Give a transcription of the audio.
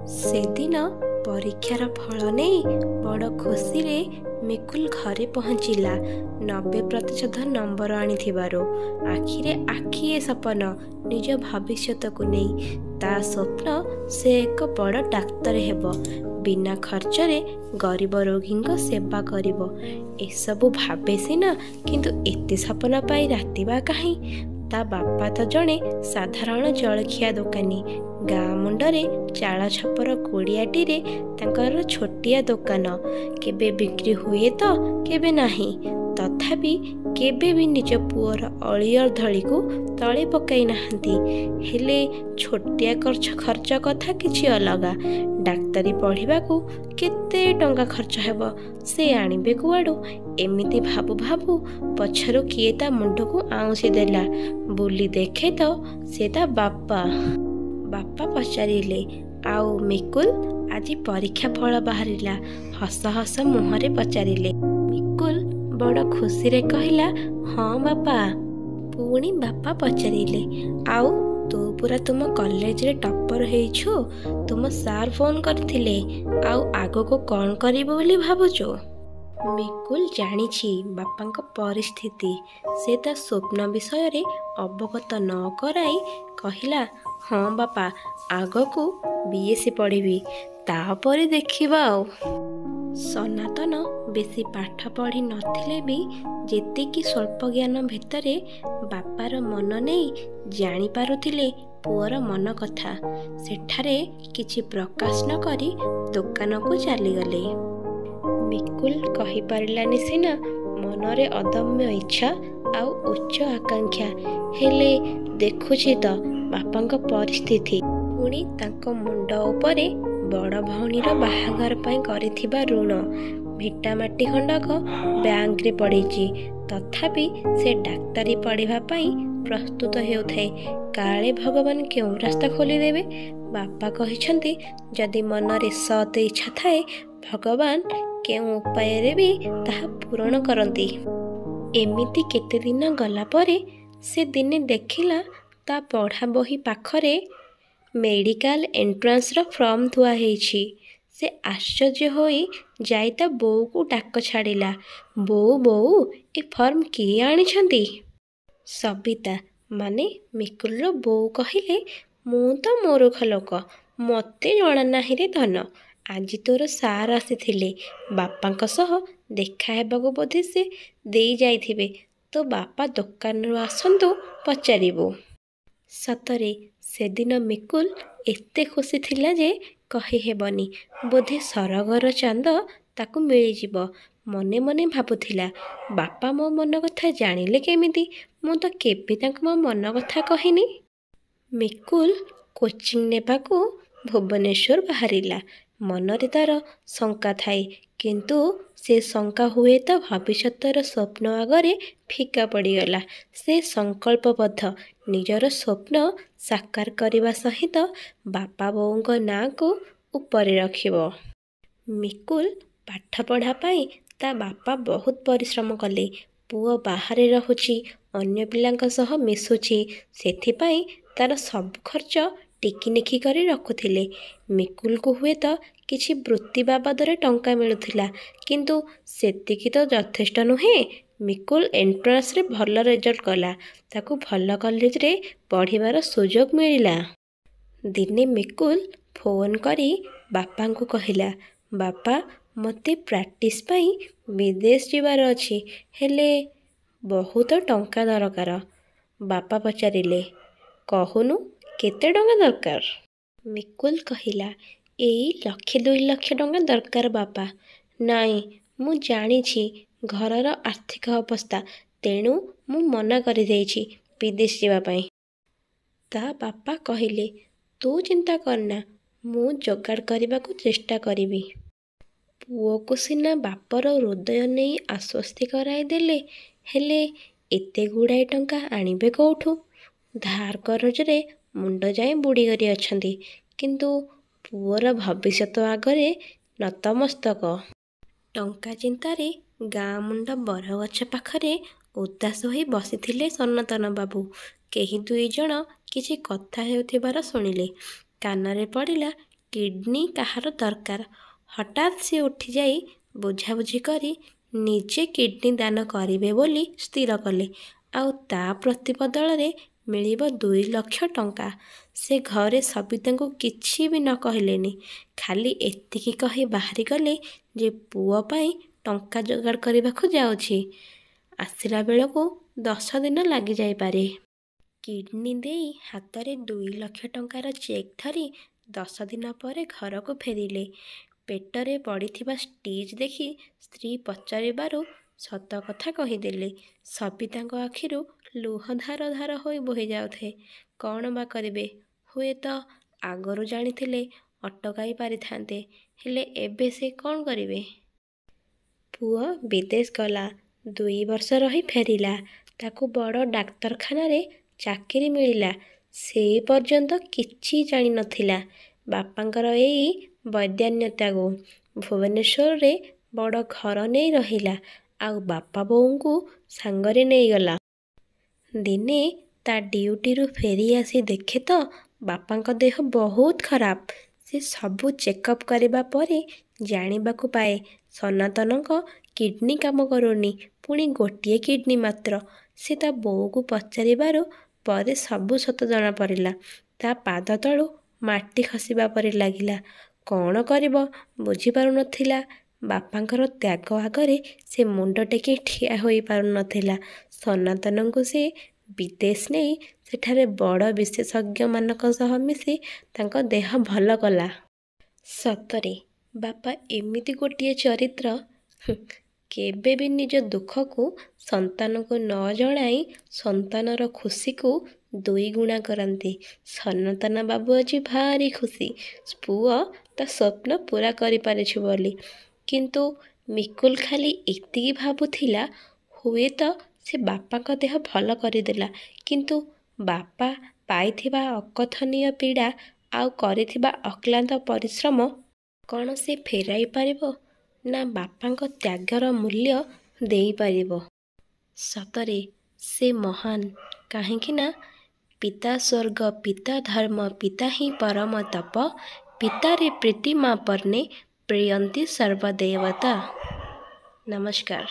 ସେଦିନ ପରୀକ୍ଷାର ଫଳ ନେଇ ବଡ଼ ଖୁସିରେ ମିକୁଲ ଘରେ ପହଞ୍ଚିଲା। 90% ନମ୍ବର ଆଣିଥିବାରୁ ଆଖିରେ ଆଖିଏ ସପନ ନିଜ ଭବିଷ୍ୟତକୁ ନେଇ। ତା ସ୍ୱପ୍ନ ସେ ଏକ ବଡ଼ ଡାକ୍ତର ହେବ, ବିନା ଖର୍ଚ୍ଚରେ ଗରିବ ରୋଗୀଙ୍କ ସେବା କରିବ। ଏସବୁ ଭାବେ ସିନା, କିନ୍ତୁ ଏତେ ସପନ ପାଇ ରାତିବା କାହିଁ? ତା ବାପା ତ ଜଣେ ସାଧାରଣ ଜଳଖିଆ ଦୋକାନୀ। ଗାଁ ମୁଣ୍ଡରେ ଚାଳ ଛପର କୁଡ଼ିଆଟିରେ ତାଙ୍କର ଛୋଟିଆ ଦୋକାନ। କେବେ ବିକ୍ରି ହୁଏ ତ କେବେ ନାହିଁ। ତଥାପି କେବେ ବି ନିଜ ପୁଅର ଅଳିଅର୍ଦ୍ଦଳିକୁ ତଳେ ପକାଇ ନାହାନ୍ତି। ହେଲେ ଛୋଟିଆ ଖର୍ଚ୍ଚ କଥା କିଛି ଅଲଗା। ଡାକ୍ତରୀ ପଢ଼ିବାକୁ କେତେ ଟଙ୍କା ଖର୍ଚ୍ଚ ହେବ, ସେ ଆଣିବେ କୁଆଡ଼ୁ? ଏମିତି ଭାବୁ ଭାବୁ ପଛରୁ କିଏ ତା ମୁଣ୍ଡକୁ ଆଉଁସି ଦେଲା। ବୁଲି ଦେଖେ ତ ସେ ତା ବାପା। ବାପା ପଚାରିଲେ, ଆଉ ମିକୁଲ, ଆଜି ପରୀକ୍ଷା ଫଳ ବାହାରିଲା? ହସ ହସ ମୁହଁରେ ପଚାରିଲେ। ମିକୁଲ ବଡ଼ ଖୁସିରେ କହିଲା, ହଁ ବାପା। ପୁଣି ବାପା ପଚାରିଲେ, ଆଉ ତୁ ପୁରା ତୁମ କଲେଜରେ ଟପର ହେଇଛୁ? ତୁମ ସାର୍ ଫୋନ୍ କରିଥିଲେ, ଆଉ ଆଗକୁ କ'ଣ କରିବ ବୋଲି ଭାବୁଛୁ? ମିକୁଲ ଜାଣିଛି ବାପାଙ୍କ ପରିସ୍ଥିତି। ସେ ତା ସ୍ୱପ୍ନ ବିଷୟରେ ଅବଗତ ନ କରାଇ କହିଲା, ହଁ ବାପା, ଆଗକୁ BSc ପଢ଼ିବି, ତାପରେ ଦେଖିବା ଆଉ। ସନାତନ ବେଶୀ ପାଠ ପଢ଼ି ନଥିଲେ ବି ଯେତିକି ସ୍ୱଳ୍ପ ଜ୍ଞାନ ଭିତରେ ବାପାର ମନ ନେଇ ଜାଣିପାରୁଥିଲେ ପୁଅର ମନ କଥା, ସେଠାରେ କିଛି ପ୍ରକାଶ ନ କରି ଦୋକାନକୁ ଚାଲିଗଲେ। ମିକୁଲ କହିପାରିଲାନି ସିନା, ମନରେ ଅଦମ୍ୟ ଇଚ୍ଛା ଆଉ ଉଚ୍ଚ ଆକାଂକ୍ଷା। ହେଲେ ଦେଖୁଛି ତ ବାପାଙ୍କ ପରିସ୍ଥିତି। ପୁଣି ତାଙ୍କ ମୁଣ୍ଡ ଉପରେ ବଡ଼ ଭଉଣୀର ବାହାଘର ପାଇଁ କରିଥିବା ଋଣ। ଭିଟାମାଟି ଖଣ୍ଡକ ବ୍ୟାଙ୍କରେ ପଡ଼ିଛି। ତଥାପି ସେ ଡାକ୍ତରୀ ପଢ଼ିବା ପାଇଁ ପ୍ରସ୍ତୁତ ହେଉଥାଏ। କାଳେ ଭଗବାନ କେଉଁ ରାସ୍ତା ଖୋଲିଦେବେ। ବାପା କହିଛନ୍ତି, ଯଦି ମନରେ ସତ୍ ଇଚ୍ଛା ଥାଏ, ଭଗବାନ କେଉଁ ଉପାୟରେ ବି ତାହା ପୂରଣ କରନ୍ତି। ଏମିତି କେତେ ଦିନ ଗଲା ପରେ ସେ ଦିନେ ଦେଖିଲା ତା ପଢ଼ା ବହି ପାଖରେ ମେଡ଼ିକାଲ ଏଣ୍ଟ୍ରାନ୍ସର ଫର୍ମ ଥୁଆ ହେଇଛି। ସେ ଆଶ୍ଚର୍ଯ୍ୟ ହୋଇ ଯାଇ ତା ବୋଉକୁ ଡାକ ଛାଡ଼ିଲା, ବୋଉ ବୋଉ, ଏ ଫର୍ମ କିଏ ଆଣିଛନ୍ତି? ସବିତା ମାନେ ମିକୁଲର ବୋଉ କହିଲେ, ମୁଁ ତ ମୂର୍ଖ ଲୋକ, ମୋତେ ଜଣା ନାହିଁ ରେ ଧନ। ଆଜି ତୋର ସାର୍ ଆସିଥିଲେ, ବାପାଙ୍କ ସହ ଦେଖା ହେବାକୁ ବୋଧେ ସେ ଦେଇ ଯାଇଥିବେ। ତୋ ବାପା ଦୋକାନରୁ ଆସନ୍ତୁ, ପଚାରିବୁ। ସତରେ ସେଦିନ ମିକୁଲ ଏତେ ଖୁସି ଥିଲା ଯେ କହିହେବନି। ବୋଧେ ସରଗର ଚାନ୍ଦ ତାକୁ ମିଳିଯିବ। ମନେ ମନେ ଭାବୁଥିଲା, ବାପା ମୋ ମନ କଥା ଜାଣିଲେ କେମିତି? ମୁଁ ତ କେବେ ତାଙ୍କୁ ମୋ ମନ କଥା କହିନି। ମିକୁଲ କୋଚିଂ ନେବାକୁ ଭୁବନେଶ୍ୱର ବାହାରିଲା। ମନରେ ତାର ଶଙ୍କା ଥାଏ, କିନ୍ତୁ ସେ ଶଙ୍କା ହୁଏତ ଭବିଷ୍ୟତର ସ୍ୱପ୍ନ ଆଗରେ ଫିକା ପଡ଼ିଗଲା। ସେ ସଂକଳ୍ପବଦ୍ଧ, ନିଜର ସ୍ୱପ୍ନ ସାକାର କରିବା ସହିତ ବାପା ବୋଉଙ୍କ ନାଁକୁ ଉପରେ ରଖିବ। ମିକୁଲ ପାଠ ପଢ଼ା ପାଇଁ ତା ବାପା ବହୁତ ପରିଶ୍ରମ କଲେ। ପୁଅ ବାହାରେ ରହୁଛି, ଅନ୍ୟ ପିଲାଙ୍କ ସହ ମିଶୁଛି, ସେଥିପାଇଁ ତାର ସବୁ ଖର୍ଚ୍ଚ ଟିକିନିଖି କରି ରଖୁଥିଲେ। ମିକୁଲକୁ ହୁଏତ କିଛି ବୃତ୍ତି ବାବଦରେ ଟଙ୍କା ମିଳୁଥିଲା, କିନ୍ତୁ ସେତିକି ତ ଯଥେଷ୍ଟ ନୁହେଁ। ମିକୁଲ ଏଣ୍ଟ୍ରାନ୍ସରେ ଭଲ ରେଜଲ୍ଟ କଲା। ତାକୁ ଭଲ କଲେଜରେ ପଢ଼ିବାର ସୁଯୋଗ ମିଳିଲା। ଦିନେ ମିକୁଲ ଫୋନ୍ କରି ବାପାଙ୍କୁ କହିଲା, ବାପା, ମୋତେ ପ୍ରାକ୍ଟିସ ପାଇଁ ବିଦେଶ ଯିବାର ଅଛି, ହେଲେ ବହୁତ ଟଙ୍କା ଦରକାର। ବାପା ପଚାରିଲେ, କହୁନୁ କେତେ ଟଙ୍କା ଦରକାର? ମିକୁଲ କହିଲା, ଏଇ 1-2 ଲକ୍ଷ ଟଙ୍କା ଦରକାର ବାପା। ନାଇଁ, ମୁଁ ଜାଣିଛି ଘରର ଆର୍ଥିକ ଅବସ୍ଥା, ତେଣୁ ମୁଁ ମନା କରିଦେଇଛି ବିଦେଶ ଯିବା ପାଇଁ। ତା ବାପା କହିଲେ, ତୁ ଚିନ୍ତା କରନା, ମୁଁ ଯୋଗାଡ଼ କରିବାକୁ ଚେଷ୍ଟା କରିବି। ପୁଅକୁ ସିନା ବାପର ହୃଦୟ ନେଇ ଆଶ୍ୱସ୍ତି କରାଇଦେଲେ, ହେଲେ ଏତେ ଗୁଡ଼ାଏ ଟଙ୍କା ଆଣିବେ କେଉଁଠୁ? ଧାର କରଜରେ ମୁଣ୍ଡ ଯାଏଁ ବୁଡ଼ିକରି ଅଛନ୍ତି, କିନ୍ତୁ ପୁଅର ଭବିଷ୍ୟତ ଆଗରେ ନତମସ୍ତକ। ଟଙ୍କା ଚିନ୍ତାରେ ଗାଁ ମୁଣ୍ଡ ବରଗଛ ପାଖରେ ଉଦାସ ହୋଇ ବସିଥିଲେ ସନାତନ ବାବୁ। କେହି 2 ଜଣ କିଛି କଥା ହେଉଥିବାର ଶୁଣିଲେ। କାନରେ ପଡ଼ିଲା କିଡ଼ନୀ କାହାର ଦରକାର। ହଠାତ୍ ସେ ଉଠିଯାଇ ବୁଝାବୁଝି କରି ନିଜେ କିଡ଼ନୀ ଦାନ କରିବେ ବୋଲି ସ୍ଥିର କଲେ। ଆଉ ତା ପ୍ରତିବଦଳରେ ମିଳିବ 2 ଲକ୍ଷ ଟଙ୍କା। ସେ ଘରେ ସବିତାଙ୍କୁ କିଛି ବି ନ କହିଲେନି, ଖାଲି ଏତିକି କହି ବାହାରିଗଲେ ଯେ ପୁଅ ପାଇଁ ଟଙ୍କା ଯୋଗାଡ଼ କରିବାକୁ ଯାଉଛି। ଆସିଲା ବେଳକୁ 10 ଦିନ ଲାଗିଯାଇପାରେ। କିଡ଼ନୀ ଦେଇ ହାତରେ 2 ଲକ୍ଷ ଟଙ୍କାର ଚେକ୍ ଧରି 10 ଦିନ ପରେ ଘରକୁ ଫେରିଲେ। ପେଟରେ ପଡ଼ିଥିବା ଷ୍ଟିଚ୍ ଦେଖି ସ୍ତ୍ରୀ ପଚାରିବାରୁ ସତ କଥା କହିଦେଲେ। ସବିତାଙ୍କ ଆଖିରୁ ଲୁହ ଧାର ଧାର ହୋଇ ବୋହିଯାଉଥାଏ। କ'ଣ ବା କରିବେ? ହୁଏତ ଆଗରୁ ଜାଣିଥିଲେ ଅଟକାଇ ପାରିଥାନ୍ତେ, ହେଲେ ଏବେ ସେ କ'ଣ କରିବେ? ପୁଅ ବିଦେଶ ଗଲା, 2 ବର୍ଷ ରହି ଫେରିଲା। ତାକୁ ବଡ଼ ଡାକ୍ତରଖାନାରେ ଚାକିରି ମିଳିଲା। ସେ ପର୍ଯ୍ୟନ୍ତ କିଛି ଜାଣିନଥିଲା ବାପାଙ୍କର ଏଇ ବୈଦାନ୍ୟତାକୁ। ଭୁବନେଶ୍ୱରରେ ବଡ଼ ଘର ନେଇ ରହିଲା, ଆଉ ବାପା ବୋଉଙ୍କୁ ସାଙ୍ଗରେ ନେଇଗଲା। ଦିନେ ତା ଡ୍ୟୁଟିରୁ ଫେରି ଆସି ଦେଖେ ତ ବାପାଙ୍କ ଦେହ ବହୁତ ଖରାପ। ସେ ସବୁ ଚେକଅପ୍ କରିବା ପରେ ଜାଣିବାକୁ ପାଏ ସନାତନଙ୍କ କିଡ଼ନୀ କାମ କରୁନି, ପୁଣି ଗୋଟିଏ କିଡ଼ନୀ ମାତ୍ର। ସେ ତା ବୋଉକୁ ପଚାରିବାରୁ ପରେ ସବୁ ସତ ଜଣାପଡ଼ିଲା। ତା ପାଦ ତଳୁ ମାଟି ଖସିବା ପରି ଲାଗିଲା। କ'ଣ କରିବ ବୁଝିପାରୁନଥିଲା। ବାପାଙ୍କର ତ୍ୟାଗ ଆଗରେ ସେ ମୁଣ୍ଡ ଟେକି ଠିଆ ହୋଇପାରୁନଥିଲା। ସନାତନଙ୍କୁ ସେ ବିଦେଶ ନେଇ ସେଠାରେ ବଡ଼ ବିଶେଷଜ୍ଞମାନଙ୍କ ସହ ମିଶି ତାଙ୍କ ଦେହ ଭଲ କଲା। ସତରେ ବାପା ଏମିତି ଗୋଟିଏ ଚରିତ୍ର। କେବେ ବି ନିଜ ଦୁଃଖକୁ ସନ୍ତାନକୁ ନ ଜଣାଇ ସନ୍ତାନର ଖୁସିକୁ 2 ଗୁଣା କରନ୍ତି। ସନାତନ ବାବୁ ଆଜି ଭାରି ଖୁସି, ପୁଅ ତା ସ୍ୱପ୍ନ ପୂରା କରିପାରିଛି ବୋଲି। କିନ୍ତୁ ମିକୁଲ ଖାଲି ଏତିକି ଭାବୁଥିଲା, ହୁଏତ ସେ ବାପାଙ୍କ ଦେହ ଭଲ କରିଦେଲା, କିନ୍ତୁ ବାପା ପାଇଥିବା ଅକଥନୀୟ ପୀଡ଼ା ଆଉ କରିଥିବା ଅକ୍ଲାନ୍ତ ପରିଶ୍ରମ କ'ଣ ସେ ଫେରାଇ ପାରିବ? ନା ବାପାଙ୍କ ତ୍ୟାଗର ମୂଲ୍ୟ ଦେଇପାରିବ? ସତରେ ସେ ମହାନ, କାହିଁକି ନା ପିତା ସ୍ୱର୍ଗ ପିତା ଧର୍ମ ପିତା ହିଁ ପରମ ତପ, ପିତାରେ ପ୍ରୀତି ମା ପର୍ନେ ପ୍ରିୟନ୍ତି ସର୍ବଦେବତା। ନମସ୍କାର।